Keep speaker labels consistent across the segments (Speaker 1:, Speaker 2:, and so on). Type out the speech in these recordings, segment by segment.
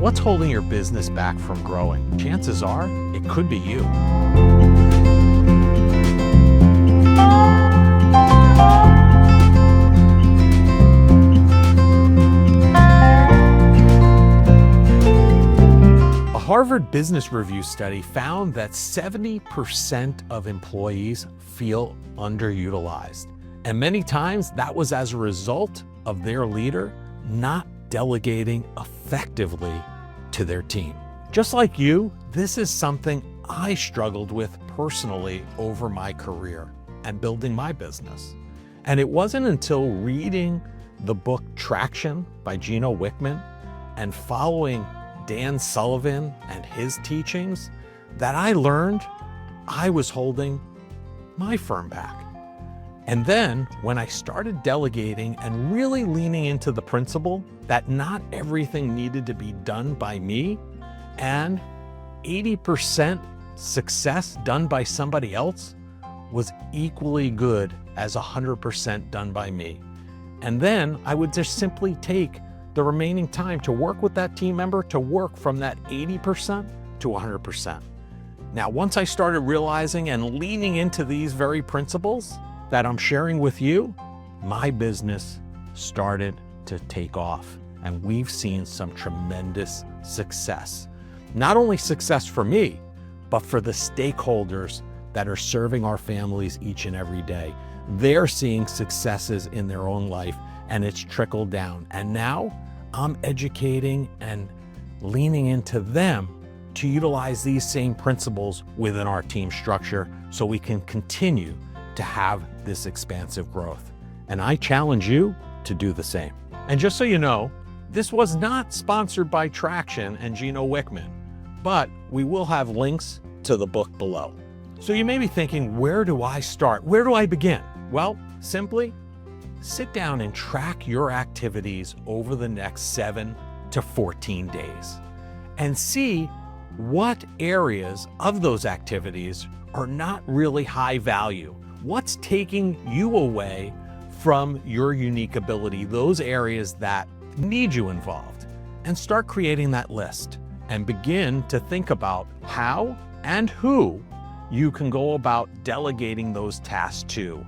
Speaker 1: What's holding your business back from growing? Chances are it could be you. A Harvard Business Review study found that 70% of employees feel underutilized. And many times that was as a result of their leader not delegating effectively to their team. Just like you, this is something I struggled with personally over my career and building my business. And it wasn't until reading the book Traction by Gino Wickman and following Dan Sullivan and his teachings that I learned I was holding my firm back. And then when I started delegating and really leaning into the principle that not everything needed to be done by me, and 80% success done by somebody else was equally good as 100% done by me. And then I would just simply take the remaining time to work with that team member to work from that 80% to 100%. Now, once I started realizing and leaning into these very principles that I'm sharing with you, my business started to take off, and we've seen some tremendous success. Not only success for me, but for the stakeholders that are serving our families each and every day. They're seeing successes in their own life, and it's trickled down. And now I'm educating and leaning into them to utilize these same principles within our team structure so we can continue to have this expansive growth. And I challenge you to do the same. And just so you know, this was not sponsored by Traction and Gino Wickman, but we will have links to the book below. So you may be thinking, where do I start? Where do I begin? Well, simply sit down and track your activities over the next 7 to 14 days and see what areas of those activities are not really high value. What's taking you away from your unique ability, those areas that need you involved, and start creating that list and begin to think about how and who you can go about delegating those tasks to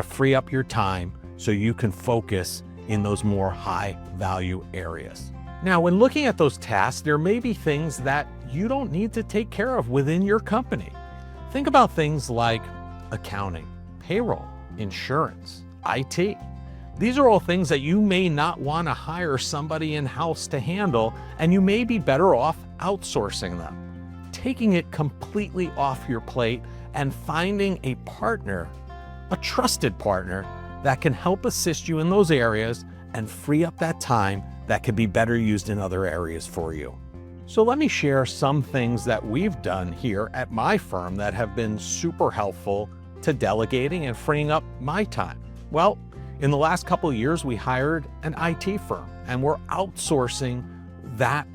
Speaker 1: free up your time so you can focus in those more high value areas. Now, when looking at those tasks, there may be things that you don't need to take care of within your company. Think about things like accounting, payroll, insurance, IT. These are all things that you may not want to hire somebody in-house to handle, and you may be better off outsourcing them, taking it completely off your plate and finding a partner, a trusted partner that can help assist you in those areas and free up that time that can be better used in other areas for you. So let me share some things that we've done here at my firm that have been super helpful to delegating and freeing up my time. Well, in the last couple of years, we hired an IT firm and we're outsourcing that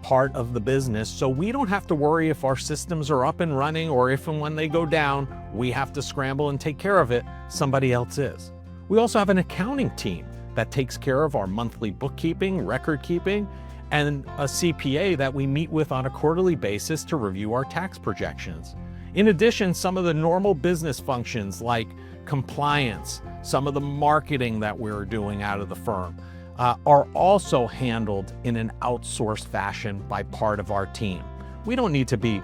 Speaker 1: part of the business so we don't have to worry if our systems are up and running or if and when they go down, we have to scramble and take care of it. Somebody else is. We also have an accounting team that takes care of our monthly bookkeeping, record keeping, and a CPA that we meet with on a quarterly basis to review our tax projections. In addition, some of the normal business functions like compliance, some of the marketing that we're doing out of the firm are also handled in an outsourced fashion by part of our team. We don't need to be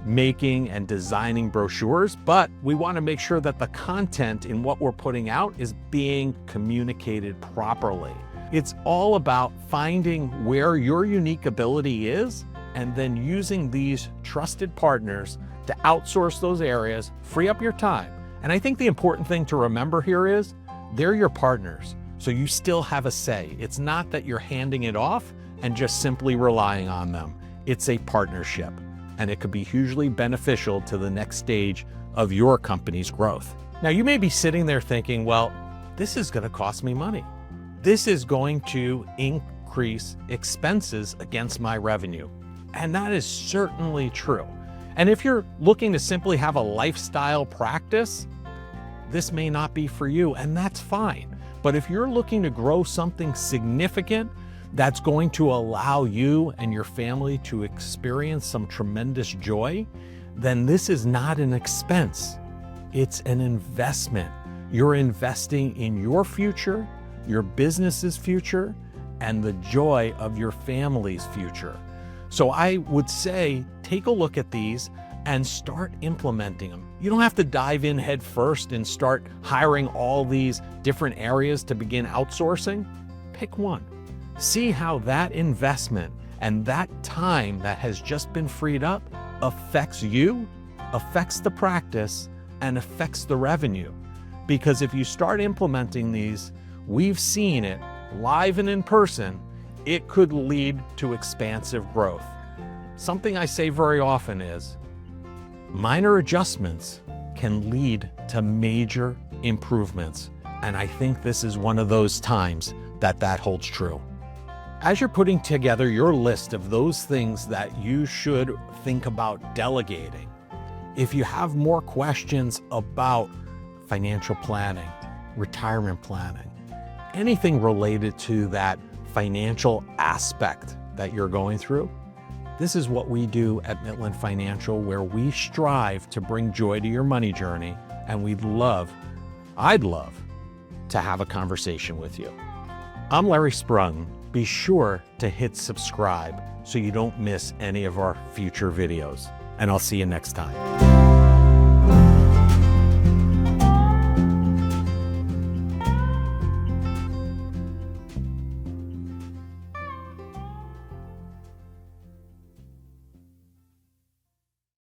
Speaker 1: making and designing brochures, but we want to make sure that the content in what we're putting out is being communicated properly. It's all about finding where your unique ability is and then using these trusted partners to outsource those areas, free up your time. And I think the important thing to remember here is they're your partners, so you still have a say. It's not that you're handing it off and just simply relying on them. It's a partnership, and it could be hugely beneficial to the next stage of your company's growth. Now, you may be sitting there thinking, well, this is going to cost me money. This is going to increase expenses against my revenue. And that is certainly true. And if you're looking to simply have a lifestyle practice, this may not be for you, and that's fine. But if you're looking to grow something significant that's going to allow you and your family to experience some tremendous joy, then this is not an expense. It's an investment. You're investing in your future, your business's future, and the joy of your family's future. So I would say, take a look at these and start implementing them. You don't have to dive in head first and start hiring all these different areas to begin outsourcing. Pick one. See how that investment and that time that has just been freed up affects you, affects the practice, and affects the revenue. Because if you start implementing these, we've seen it live and in person, it could lead to expansive growth. Something I say very often is, minor adjustments can lead to major improvements. And I think this is one of those times that holds true. As you're putting together your list of those things that you should think about delegating, if you have more questions about financial planning, retirement planning, anything related to that financial aspect that you're going through, this is what we do at Mitlin Financial, where we strive to bring joy to your money journey, and I'd love to have a conversation with you. I'm Larry Sprung. Be sure to hit subscribe so you don't miss any of our future videos, and I'll see you next time.